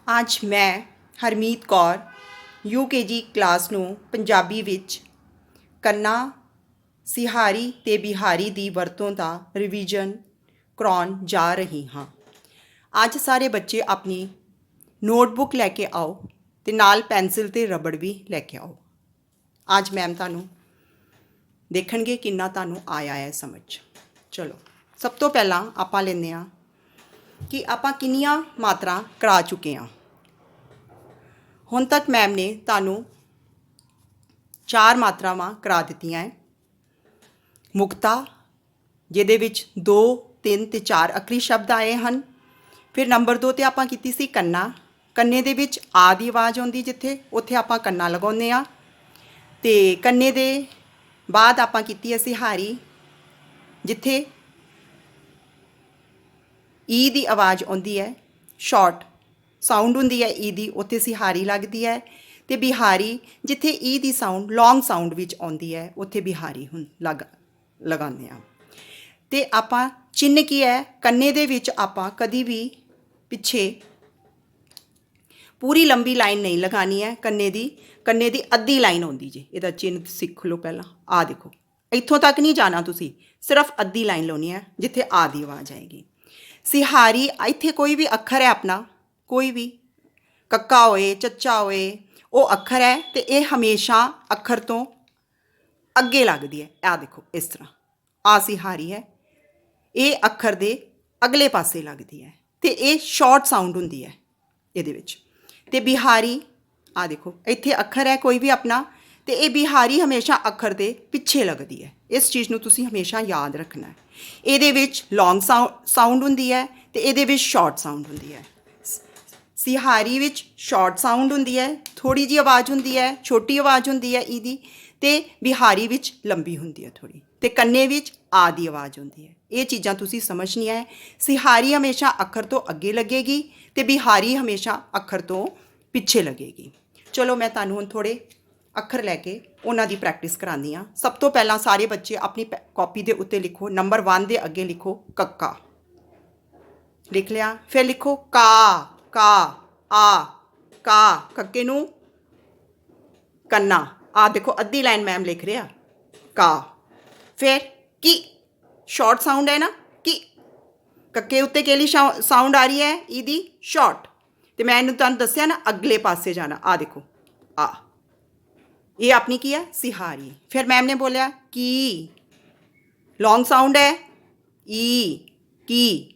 ਅੱਜ ਮੈਂ Harmeet Kaur UKG class ਨੂੰ ਪੰਜਾਬੀ ਵਿੱਚ ਕੰਨਾ, ਸਿਹਾਰੀ ਤੇ ਬਿਹਾਰੀ ਦੀ ਵਰਤੋਂ ਦਾ ਰਿਵੀਜ਼ਨ ਕਰਾਉਣ ਜਾ ਰਹੀ ਹਾਂ। ਅੱਜ ਸਾਰੇ ਬੱਚੇ ਆਪਣੀ ਨੋਟਬੁੱਕ ਲੈ ਕੇ ਆਓ ਤੇ ਨਾਲ ਪੈਨਸਿਲ ਤੇ ਰਬੜ ਵੀ ਲੈ ਕੇ ਆਓ। ਅੱਜ ਮੈਮ ਤੁਹਾਨੂੰ ਦੇਖਣਗੇ ਕਿੰਨਾ ਤੁਹਾਨੂੰ ਆਇਆ ਹੈ ਸਮਝ। ਚਲੋ ਸਭ ਤੋਂ ਪਹਿਲਾਂ ਆਪਾਂ ਲੈਂਦੇ ਹਾਂ ਕਿ ਆਪਾਂ ਕਿੰਨੀਆਂ ਮਾਤਰਾ ਕਰਾ ਚੁੱਕੇ ਹਾਂ। ਹੁਣ ਤੱਕ ਮੈਮ ਨੇ ਤੁਹਾਨੂੰ 4 ਮਾਤਰਾਵਾਂ ਕਰਾ ਦਿੱਤੀਆਂ ਹੈ। ਮੁਕਤਾ, ਜਿਹਦੇ ਵਿੱਚ 2, 3 ਤੇ 4 ਅੱਖਰੀ ਸ਼ਬਦ ਆਏ ਹਨ। ਫਿਰ ਨੰਬਰ 2 ਤੇ ਆਪਾਂ ਕੀਤੀ ਸੀ ਕੰਨਾ। ਕੰਨੇ ਦੇ ਵਿੱਚ ਆ ਦੀ ਆਵਾਜ਼ ਆਉਂਦੀ ਜਿੱਥੇ, ਉੱਥੇ ਆਪਾਂ ਕੰਨਾ ਲਗਾਉਂਦੇ ਹਾਂ। ਤੇ ਕੰਨੇ ਦੇ ਬਾਅਦ ਆਪਾਂ ਕੀਤੀ ਹੈ ਸਿਹਾਰੀ, ਜਿੱਥੇ ਈ ਦੀ ਆਵਾਜ਼ ਆਉਂਦੀ ਹੈ, ਸ਼ਾਰਟ ਸਾਊਂਡ ਹੁੰਦੀ ਹੈ ਈ ਦੀ, ਉੱਥੇ ਸਿਹਾਰੀ ਲੱਗਦੀ ਹੈ। ਤੇ ਬਿਹਾਰੀ, ਜਿੱਥੇ ਈ ਦੀ ਸਾਊਂਡ ਲੌਂਗ ਸਾਊਂਡ ਵਿੱਚ ਆਉਂਦੀ ਹੈ, ਉੱਥੇ ਬਿਹਾਰੀ ਲਗਾਉਂਦੇ ਹਾਂ। ਤੇ ਆਪਾਂ ਚਿੰਨ੍ਹ ਕੀ ਹੈ, ਕੰਨੇ ਦੇ ਵਿੱਚ ਆਪਾਂ ਕਦੀ ਵੀ ਪਿੱਛੇ ਪੂਰੀ ਲੰਬੀ ਲਾਈਨ ਨਹੀਂ ਲਗਾਉਣੀ ਹੈ। ਕੰਨੇ ਦੀ ਅੱਧੀ ਲਾਈਨ ਆਉਂਦੀ ਜੀ, ਇਹਦਾ ਚਿੰਨ੍ਹ ਸਿੱਖ ਲਓ ਪਹਿਲਾਂ। ਆ ਦੇਖੋ, ਇੱਥੋਂ ਤੱਕ ਨਹੀਂ ਜਾਣਾ ਤੁਸੀਂ, ਸਿਰਫ ਅੱਧੀ ਲਾਈਨ ਲਾਉਣੀ ਹੈ ਜਿੱਥੇ ਆ ਦੀ ਆਵਾਜ਼ ਆਏਗੀ। ਸਿਹਾਰੀ, ਇੱਥੇ ਕੋਈ ਵੀ ਅੱਖਰ ਹੈ ਆਪਣਾ, ਕੋਈ ਵੀ ਕੱਕਾ ਹੋਏ, ਚੱਚਾ ਹੋਏ, ਉਹ ਅੱਖਰ ਹੈ ਤੇ ਇਹ ਹਮੇਸ਼ਾ ਅੱਖਰ ਤੋਂ ਅੱਗੇ ਲੱਗਦੀ ਹੈ। ਆ ਦੇਖੋ ਇਸ ਤਰ੍ਹਾਂ, ਆ ਸਿਹਾਰੀ ਹੈ, ਇਹ ਅੱਖਰ ਦੇ ਅਗਲੇ ਪਾਸੇ ਲੱਗਦੀ ਹੈ ਤੇ ਇਹ ਸ਼ਾਰਟ ਸਾਊਂਡ ਹੁੰਦੀ ਹੈ ਇਹਦੇ ਵਿੱਚ। ਤੇ ਬਿਹਾਰੀ, ਆ ਦੇਖੋ ਇੱਥੇ ਅੱਖਰ ਹੈ ਕੋਈ ਵੀ ਆਪਣਾ, ਤੇ ਇਹ ਬਿਹਾਰੀ ਹਮੇਸ਼ਾ ਅੱਖਰ ਦੇ ਪਿੱਛੇ ਲੱਗਦੀ ਹੈ। ਇਸ ਚੀਜ਼ ਨੂੰ ਤੁਸੀਂ ਹਮੇਸ਼ਾ ਯਾਦ ਰੱਖਣਾ ਹੈ। ਇਹਦੇ ਵਿੱਚ ਲੌਂਗ ਸਾਊਂਡ ਹੁੰਦੀ ਹੈ ਤੇ ਇਹਦੇ ਵਿੱਚ ਸ਼ਾਰਟ ਸਾਊਂਡ ਹੁੰਦੀ ਹੈ। ਸਿਹਾਰੀ ਵਿੱਚ ਸ਼ਾਰਟ ਸਾਊਂਡ ਹੁੰਦੀ ਹੈ, ਥੋੜੀ ਜਿਹੀ ਆਵਾਜ਼ ਹੁੰਦੀ ਹੈ, ਛੋਟੀ ਆਵਾਜ਼ ਹੁੰਦੀ ਹੈ ਇਹਦੀ, ਤੇ ਬਿਹਾਰੀ ਵਿੱਚ ਲੰਬੀ ਹੁੰਦੀ ਹੈ ਥੋੜੀ, ਤੇ ਕੰਨੇ ਵਿੱਚ ਆ ਦੀ ਆਵਾਜ਼ ਹੁੰਦੀ ਹੈ। ਇਹ ਚੀਜ਼ਾਂ ਤੁਸੀਂ ਸਮਝਣੀਆਂ ਹੈ। ਸਿਹਾਰੀ ਹਮੇਸ਼ਾ ਅੱਖਰ ਤੋਂ ਅੱਗੇ ਲੱਗੇਗੀ ਤੇ ਬਿਹਾਰੀ ਹਮੇਸ਼ਾ ਅੱਖਰ ਤੋਂ ਪਿੱਛੇ ਲੱਗੇਗੀ। ਚਲੋ ਮੈਂ ਤੁਹਾਨੂੰ ਹੁਣ ਥੋੜ੍ਹੇ ਅੱਖਰ ਲੈ ਕੇ ਉਹਨਾਂ ਦੀ ਪ੍ਰੈਕਟਿਸ ਕਰਾਉਂਦੀ ਹਾਂ। ਸਭ ਤੋਂ ਪਹਿਲਾਂ ਸਾਰੇ ਬੱਚੇ ਆਪਣੀ ਕਾਪੀ ਦੇ ਉੱਤੇ ਲਿਖੋ, ਨੰਬਰ 1 ਦੇ ਅੱਗੇ ਲਿਖੋ ਕੱਕਾ, ਲਿਖ ਲਿਆ। ਫਿਰ ਲਿਖੋ ਕਾ, ਆ, ਕੱਕੇ ਨੂੰ ਕੰਨਾ, ਆ ਦੇਖੋ ਅੱਧੀ ਲਾਈਨ ਮੈਮ ਲਿਖ ਰਿਹਾ ਕਾ। ਫਿਰ ਕੀ, ਸ਼ਾਰਟ ਸਾਊਂਡ ਹੈ ਨਾ, ਕੀ ਕੱਕੇ ਉੱਤੇ ਕਿਹੜੀ ਸਾਊਂਡ ਆ ਰਹੀ ਹੈ, ਇਹਦੀ ਸ਼ਾਰਟ। ਤੇ ਮੈਂ ਇਹਨੂੰ ਤੁਹਾਨੂੰ ਦੱਸਿਆ ਨਾ ਅਗਲੇ ਪਾਸੇ ਜਾਣਾ, ਆ ਦੇਖੋ ਆ, ਇਹ ਆਪਣੀ ਕੀ ਹੈ, ਸਿਹਾਰੀ। ਫਿਰ ਮੈਮ ਨੇ ਬੋਲਿਆ ਕੀ, ਲੌਂਗ ਸਾਊਂਡ ਹੈ ਈ, ਕੀ,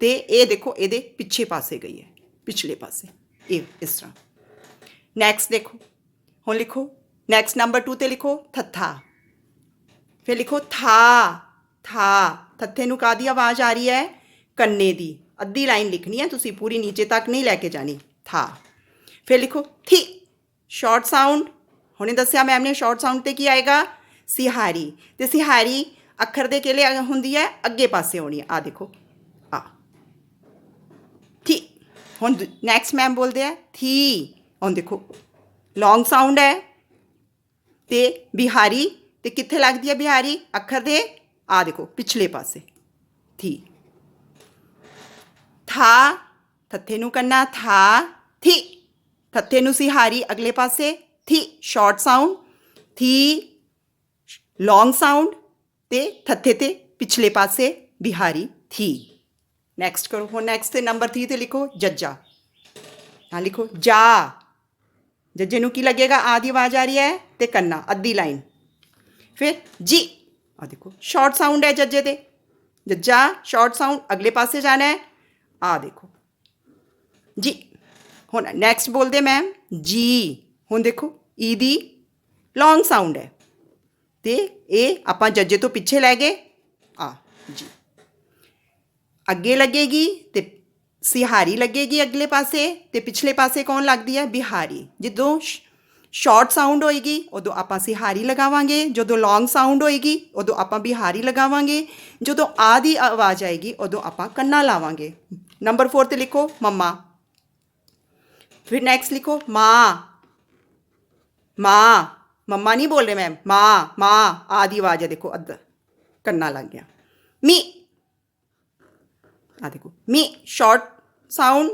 ਤੇ ਇਹ ਦੇਖੋ ਇਹਦੇ ਪਿੱਛੇ ਪਾਸੇ ਗਈ ਹੈ, ਪਿਛਲੇ ਪਾਸੇ, ਇਹ ਇਸ ਤਰ੍ਹਾਂ। ਨੈਕਸਟ ਦੇਖੋ, ਹੁਣ ਲਿਖੋ ਨੈਕਸਟ ਨੰਬਰ 2 ਤੇ ਲਿਖੋ ਥੱਥਾ। ਫਿਰ ਲਿਖੋ ਥਾ, ਥੱਥੇ ਨੂੰ ਕਾਹਦੀ ਆਵਾਜ਼ ਆ ਰਹੀ ਹੈ, ਕੰਨੇ ਦੀ। ਅੱਧੀ ਲਾਈਨ ਲਿਖਣੀ ਹੈ ਤੁਸੀਂ, ਪੂਰੀ ਨੀਚੇ ਤੱਕ ਨਹੀਂ ਲੈ ਕੇ ਜਾਣੀ, ਥਾ। ਫਿਰ ਲਿਖੋ ਥੀ, ਸ਼ਾਰਟ ਸਾਊਂਡ, ਹੁਣੇ ਦੱਸਿਆ ਮੈਮ ਨੇ ਸ਼ਾਰਟ ਸਾਊਂਡ ਤੇ ਕੀ ਆਏਗਾ, ਸਿਹਾਰੀ। ਤੇ ਸਿਹਾਰੀ ਅੱਖਰ ਦੇ ਕਿਹੜੇ ਹੁੰਦੀ ਹੈ, ਅੱਗੇ ਪਾਸੇ ਆਉਣੀ ਹੈ, ਆ ਦੇਖੋ ਆ, ਥੀ। ਹੁਣ ਨੈਕਸਟ ਮੈਮ ਬੋਲਦੇ ਆ ਥੀ, ਹੁਣ ਦੇਖੋ ਲੌਂਗ ਸਾਊਂਡ ਹੈ ਤੇ ਬਿਹਾਰੀ, ਤੇ ਕਿੱਥੇ ਲੱਗਦੀ ਹੈ ਬਿਹਾਰੀ, ਅੱਖਰ ਦੇ ਆ ਦੇਖੋ ਪਿਛਲੇ ਪਾਸੇ, ਥੀ। ਥਾ, ਥੱਥੇ ਨੂੰ ਕੰਨਾ, ਥਾ, ਥੀ, ਥੱਥੇ ਨੂੰ ਸਿਹਾਰੀ ਅਗਲੇ ਪਾਸੇ, ਥੀ ਸ਼ਾਰਟ ਸਾਊਂਡ, ਥੀ ਲੌਂਗ ਸਾਊਂਡ, ਤੇ ਥੱਥੇ ਤੇ ਪਿਛਲੇ ਪਾਸੇ ਬਿਹਾਰੀ, ਥੀ। ਨੈਕਸਟ ਕਰੋ। ਹੁਣ ਨੈਕਸਟ ਨੰਬਰ 3 ਤੇ ਲਿਖੋ ਜੱਜਾ। ਹਾਂ ਲਿਖੋ ਜਾ, ਜੱਜੇ ਨੂੰ ਕੀ ਲੱਗੇਗਾ, ਆ ਦੀ ਆਵਾਜ਼ ਆ ਰਹੀ ਹੈ ਤੇ ਕੰਨਾ ਅੱਧੀ ਲਾਈਨ। ਫਿਰ ਜੀ, ਆ ਦੇਖੋ ਸ਼ਾਰਟ ਸਾਊਂਡ ਹੈ ਜੱਜੇ ਤੇ, ਜੱਜਾ ਸ਼ਾਰਟ ਸਾਊਂਡ, ਅਗਲੇ ਪਾਸੇ ਜਾਣਾ ਹੈ, ਆ ਦੇਖੋ ਜੀ। ਹੁਣ ਨੈਕਸਟ ਬੋਲਦੇ ਮੈਮ ਜੀ। ਹੁਣ ਦੇਖੋ ਈ ਦੀ ਲੌਂਗ ਸਾਊਂਡ ਹੈ ਤੇ ਇਹ ਆਪਾਂ ਜੱਜੇ ਤੋਂ ਪਿੱਛੇ ਲੈ ਗਏ, ਆ ਜੀ। ਅੱਗੇ ਲੱਗੇਗੀ ਤੇ ਸਿਹਾਰੀ ਲੱਗੇਗੀ ਅਗਲੇ ਪਾਸੇ, ਤੇ ਪਿਛਲੇ ਪਾਸੇ ਕੌਣ ਲੱਗਦੀ ਹੈ, ਬਿਹਾਰੀ। ਜਦੋਂ ਸ਼ਾਰਟ ਸਾਊਂਡ ਹੋਏਗੀ ਉਦੋਂ ਆਪਾਂ ਸਿਹਾਰੀ ਲਗਾਵਾਂਗੇ, ਜਦੋਂ ਲੌਂਗ ਸਾਊਂਡ ਹੋਏਗੀ ਉਦੋਂ ਆਪਾਂ ਬਿਹਾਰੀ ਲਗਾਵਾਂਗੇ, ਜਦੋਂ ਆ ਦੀ ਆਵਾਜ਼ ਆਏਗੀ ਉਦੋਂ ਆਪਾਂ ਕੰਨਾ ਲਾਵਾਂਗੇ। ਨੰਬਰ 4 ਤੇ ਲਿਖੋ ਮੰਮਾ। ਫਿਰ ਨੈਕਸਟ ਲਿਖੋ ਮਾਂ, ਮੰਮਾ ਨਹੀਂ ਬੋਲ ਰਹੇ ਮੈਮ, ਮਾਂ, ਆ ਦੀ ਆਵਾਜ਼ ਹੈ ਦੇਖੋ, ਅੱਧਾ ਕੰਨਾ ਲੱਗ ਗਿਆ। ਮੀ, ਆ ਦੇਖੋ ਮੀ ਸ਼ਾਰਟ ਸਾਊਂਡ,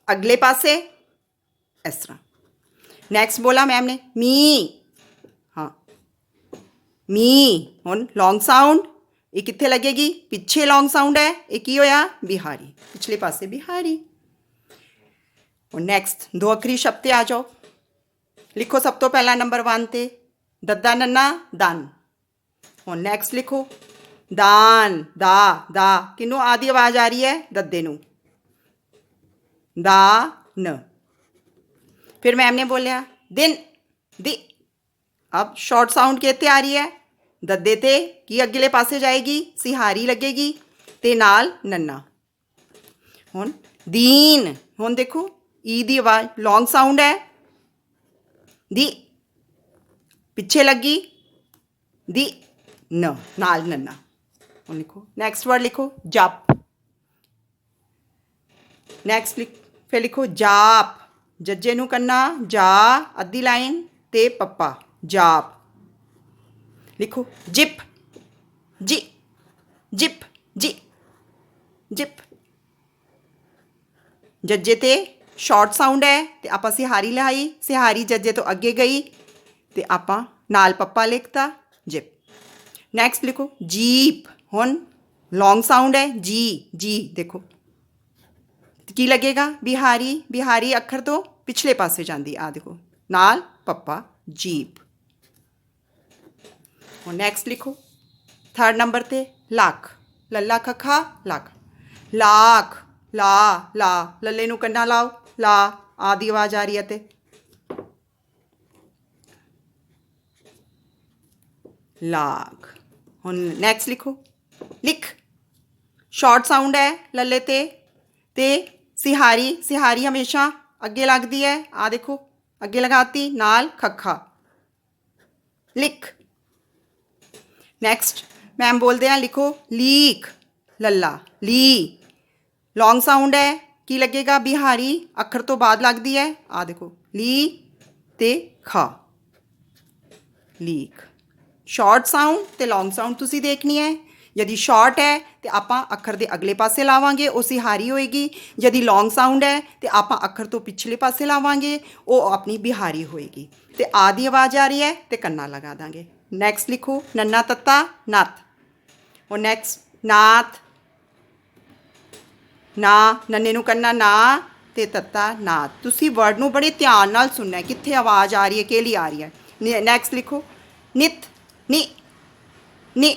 ਅਗਲੇ ਪਾਸੇ इस तरह। नैक्सट बोला मैम ने मी, हाँ मी। हुण लॉन्ग साउंड ये कित्थे लगेगी, पिछे लॉन्ग साउंड है, ये की होया बिहारी, पिछले पासे बिहारी। हुण नैक्सट दो अखरी शब्द ते आ जाओ। लिखो सब तो पहला नंबर 1 ते दद्दा नन्ना दन। हुण नैक्सट लिखो दान, दा किनू आदि आवाज़ आ रही है, दद्दे नू, दा न। फिर मैम ने बोलिया दिन, दी। अब शॉर्ट साउंड कित्थे आ रही है, दद्दे ते की अगले पासे जाएगी, सिहारी लगेगी ते नाल नन्ना। हुण दीन, हुण देखो ई दी आवाज़ लॉन्ग साउंड है, दी पिछे लगी, दी न नाल नन्ना। हुण लिखो नैक्सट वर्ड लिखो जप। नैक्सट फिर लिखो जाप, जज्जे नू कन्ना जा, अद्धी लाइन ते पप्पा जाप। लिखो जिप, जी, जिप, जी, जिप। जज्जे ते शॉर्ट साउंड है ते आपां सिहारी लाई, सिहारी जज्जे तो अगे गई ते आपां नाल पप्पा लिखता जिप। नैक्सट लिखो जीप। हुण लॉन्ग साउंड है जी, जी देखो की लगेगा बिहारी, बिहारी अखर तो पिछले पासे जाती, आ देखो नाल पप्पा जीप। हुण नैक्सट लिखो थर्ड नंबर ते लख, लला खखा लख, लाख, ला ला, लले नू कन्ना लाओ, ला आदि आवाज़ आ रही है ते लाख। हुण नैक्सट लिखो लिख, शॉर्ट साउंड है लले ते सिहारी, सिहारी हमेशा अगे लगती है, आ देखो अगे लगाती नाल खखा लिख। नैक्सट मैम बोलते हैं लिखो लीक, लला ली, लॉन्ग साउंड है की लगेगा बिहारी, अखर तो बाद लगती है, आ देखो ली ते खा लीक। शॉर्ट साउंड ते लॉन्ग साउंड तुसी देखनी है, यदि शॉर्ट है तो आपां अखर दे अगले पासे लावांगे वो सिहारी होएगी, यदि लॉन्ग साउंड है तो आपां अखर तो पिछले पासे लावांगे वो अपनी बिहारी होएगी। तो आदि आवाज़ आ रही है तो कन्ना लगा देंगे। नैक्सट लिखो नन्ना तत्ता नत। और नैक्सट नात, ना नन्ने नू कन्ना ना ते तत्ता नात। तुसी वर्ड नू बड़े ध्यान नाल सुनना है कित्थे आवाज़ आ रही है, केली आ रही है। नैक्सट लिखो नित, नी, नी,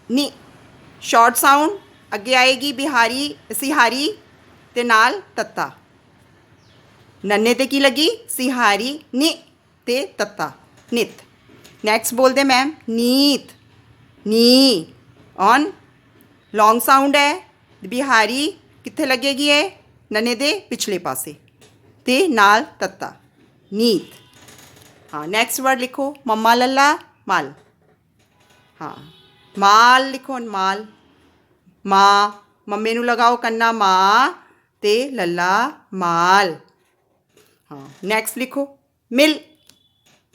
नी, शॉर्ट साउंड अगे आएगी बिहारी, सिहारी ते नाल तत्ता, नन्ने ते की लगी सिहारी, नी ते तत्ता नित। नैक्सट बोलते मैम नीत, नी, ऑन लॉन्ग साउंड है, बिहारी कित्थे लगेगी है, नन्ने दे पिछले पासे ते नाल तत्ता नीत। हाँ नैक्सट वर्ड लिखो मम्मा लल्ला माल, हाँ माल लिखो माल, माँ मम्मे नू लगाओ कन्ना माँ ते लल्ला माल। हाँ नैक्सट लिखो मिल,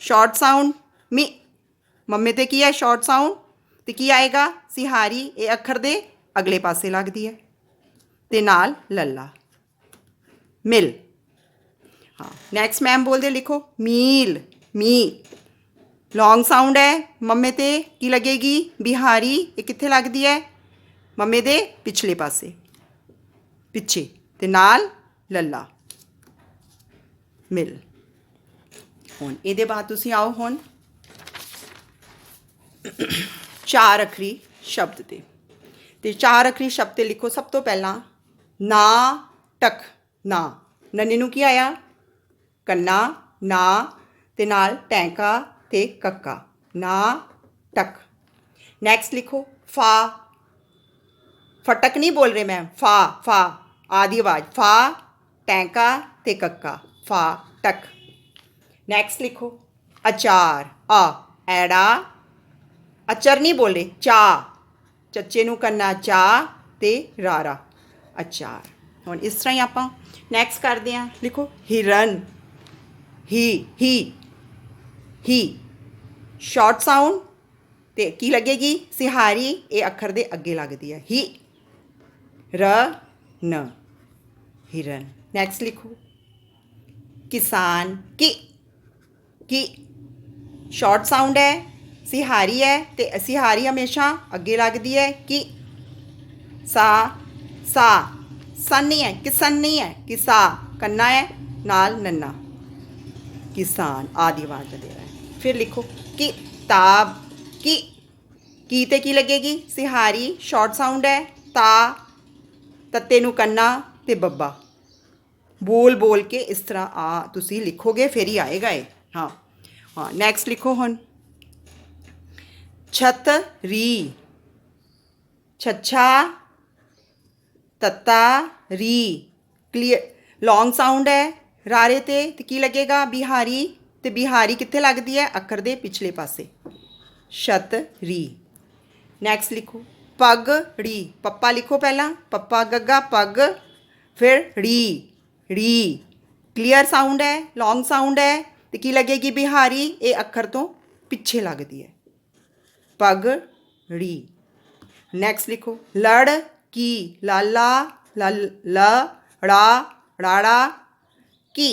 शॉर्ट साउंड मी, मम्मे ते की है शॉर्ट साउंड तो की आएगा सिहारी, ये अखर दे अगले पासे लगती है ते नाल लल्ला मिल। हाँ नैक्सट मैम बोलते लिखो मील, मी, लॉन्ग साउंड है मम्मे ते की लगेगी बिहारी, ये कित्थे लगती है मम्मे दे पिछले पासे पिछे ते नाल लल्ला मिल। हुण इहदे बाद तुसीं आओ हुण चार अखरी शब्द ते चार अखरी शब्द लिखो। सब तो पहला ना टक, ना नन्ने नू की आया कन्ना ना ते नाल टैंका ते कक्का ना टक। नैक्सट लिखो फा, फटक नहीं बोल रहे मैम, फा फा आदि आवाज़, फा टैंका ते कक्का फा टक। नैक्सट लिखो अचार, आ एड़ा, अचर नहीं बोले चा, चच्चे नू करना चा ते रारा अचार। हुण इस तरह ही आपां नैक्सट करते हैं। लिखो हिरन, ही, शॉर्ट साउंड ते की लगेगी सिहारी, ये अखर दे अगे लगती है ही, र न हिरन। नैक्सट लिखो किसान की शॉर्ट साउंड है, सिहारी है ते सिहारी हमेशा अगे लगती है कि सा सन नहीं है, किसन नहीं है, किसा कन्ना है नाल नन्ना, किसान आदि आवाज दे रहा है। फिर लिखो किताब की ते की लगेगी, सिहारी शॉर्ट साउंड है, ता तत्ते नू कन्ना ते बब्बा, बोल बोल के इस तरह तुसी लिखोगे फिर ही आएगा ये। हाँ हाँ नैक्सट लिखो हुण छतरी, छछा तत्ता री, क्लीयर लॉन्ग साउंड है रारे ते की लगेगा बिहारी, ते बिहारी कित्थे लगदी है अखर दे पिछले पासे, छतरी। नैक्सट लिखो पगड़ी, पप्पा लिखो पहला, पप्पा गग्गा पग, फिर री क्लीयर साउंड है, लॉन्ग साउंड है, तो की लगेगी बिहारी, ये अखर तो पिछे लगती है, पगड़ी। नैक्सट लिखो लड़की, लाला लड़ा राड़ा की,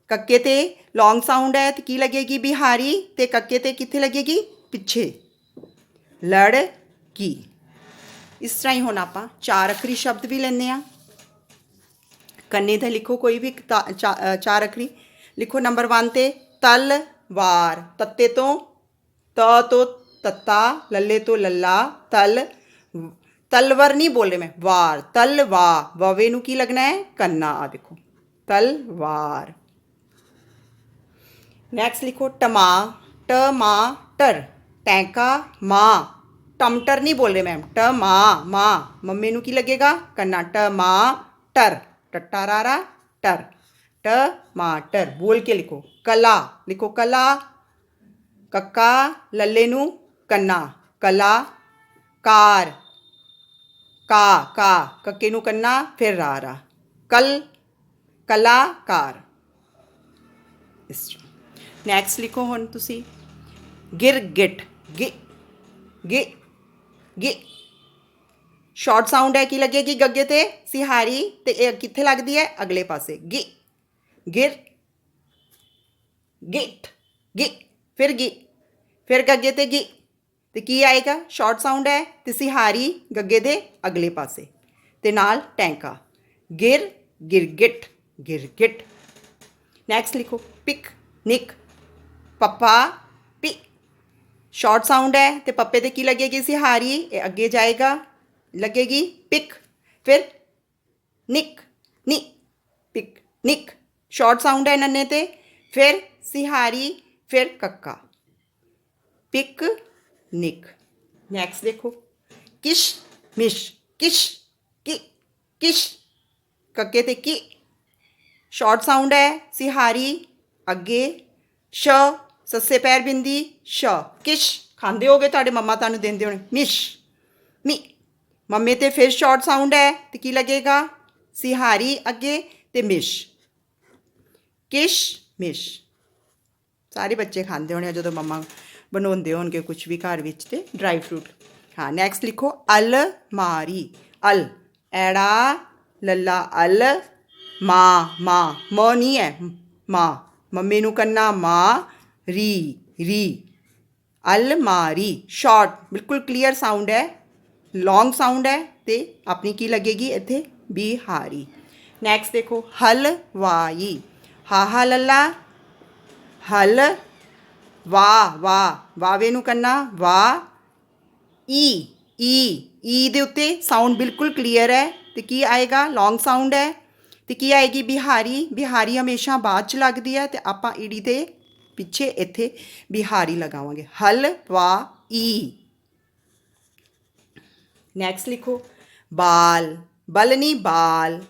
कक्के ते लॉन्ग साउंड है तो की लगेगी बिहारी, ते कक्के ते कित्थे लगेगी पिछे, लड़की। इस तरह ही हुण आपां चार अखरी शब्द भी लैंदे आ। कन्ने ते लिखो कोई भी चार अखरी लिखो। नंबर 1 ते तलवार, तत्ते तो तो तत्ता, लल्ले तो लल्ला, तलवर नहीं बोल रहे मैं, वार, तलवा ववे नू की लगना है कन्ना, आ देखो तलवार। नैक्सट लिखो टमाटर, टैंका माँ, टमटर नहीं बोल रहे मैम, माँ मम्मी नू की लगेगा कन्ना, टमाटर टट्टा रारा टर, टमाटर बोल के लिखो। कला लिखो कला, कक्का लल्ले नू कन्ना, कला कार, का कक्के नू कन्ना फिर रारा, कलाकार। नैक्सट लिखो हुण तुसी गिरगिट, गे शॉर्ट साउंड है की लगेगी गग्गे ते सिहारी, ते कित्थे लगदी है अगले पासे, गिर गिट फिर गग्गे ते ते की आएगा शॉर्ट साउंड है, ते सिहारी गग्गे दे अगले पासे, ते नाल टैंका, गिरगिट। नैक्सट लिखो पिकनिक, पप्पा पी शॉर्ट साउंड है, तो पप्पे ते की लगेगी सिहारी, ये अगे जाएगा लगेगी पिक, फिर पिकनिक शॉर्ट साउंड है नन्ने ते, फिर सिहारी, फिर कक्का, पिकनिक। नैक्सट देखो किशमिश, किश कक्के ते की शॉर्ट साउंड है, सिहारी अगे, सस्से पैर बिंदी किश, खाते हो गए तुहाडे मम्मा तुहानूं देंदे होणे, मी मम्मे ते फिर शॉर्ट साउंड है तो की लगेगा सिहारी अगे ते किशमिश। सारे बच्चे खाते होने जो मम्मा बनाते होणगे कुछ भी घर विच, ते ड्राई फ्रूट। हाँ नैक्सट लिखो अलमारी, एड़ा लल्ला माँ म नहीं है, माँ मम्मी नू कन्ना माँ, री अलमारी शॉर्ट बिल्कुल क्लीयर साउंड है, लॉन्ग साउंड है, तो अपनी की लगेगी इत्थे बिहारी। नैक्सट देखो हलवाई, हा लल्ला हल वावे नू कन्ना वाह, ई दे उत्ते साउंड बिल्कुल क्लीयर है, तो की आएगा लॉन्ग साउंड है, तो की आएगी बिहारी हमेशा बाद च लगती है, तो आपां ईड़ी दे पिछे इत्थे बिहारी लगावांगे, हलवाई। नैक्सट लिखो बल नहीं बाल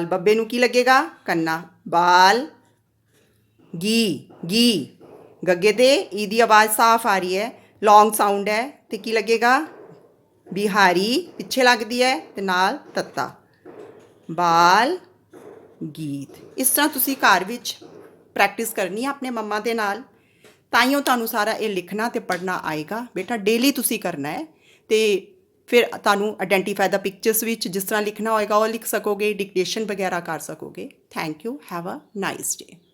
बब्बे नू की लगेगा कन्ना, बाल गी गग्गे ते ई दी आवाज़ साफ आ रही है, लॉन्ग साउंड है, तो की लगेगा बिहारी पिछे लगती है, ते नाल तत्ता, बाल गीत। इस तरह तुसी घर विच प्रैक्टिस करनी है अपने मम्मा दे नाल, ताइयों तुहानूं सारा ये लिखना ते पढ़ना आएगा। बेटा डेली तुसी करना है, तो ਫਿਰ ਤੁਹਾਨੂੰ ਆਇਡੈਂਟੀਫਾਈ ਦਾ ਪਿਕਚਰਸ ਵਿੱਚ ਜਿਸ ਤਰ੍ਹਾਂ ਲਿਖਣਾ ਹੋਏਗਾ ਉਹ ਲਿਖ ਸਕੋਗੇ, ਡਿਕਟੇਸ਼ਨ ਵਗੈਰਾ ਕਰ ਸਕੋਗੇ। Thank you, have a nice day.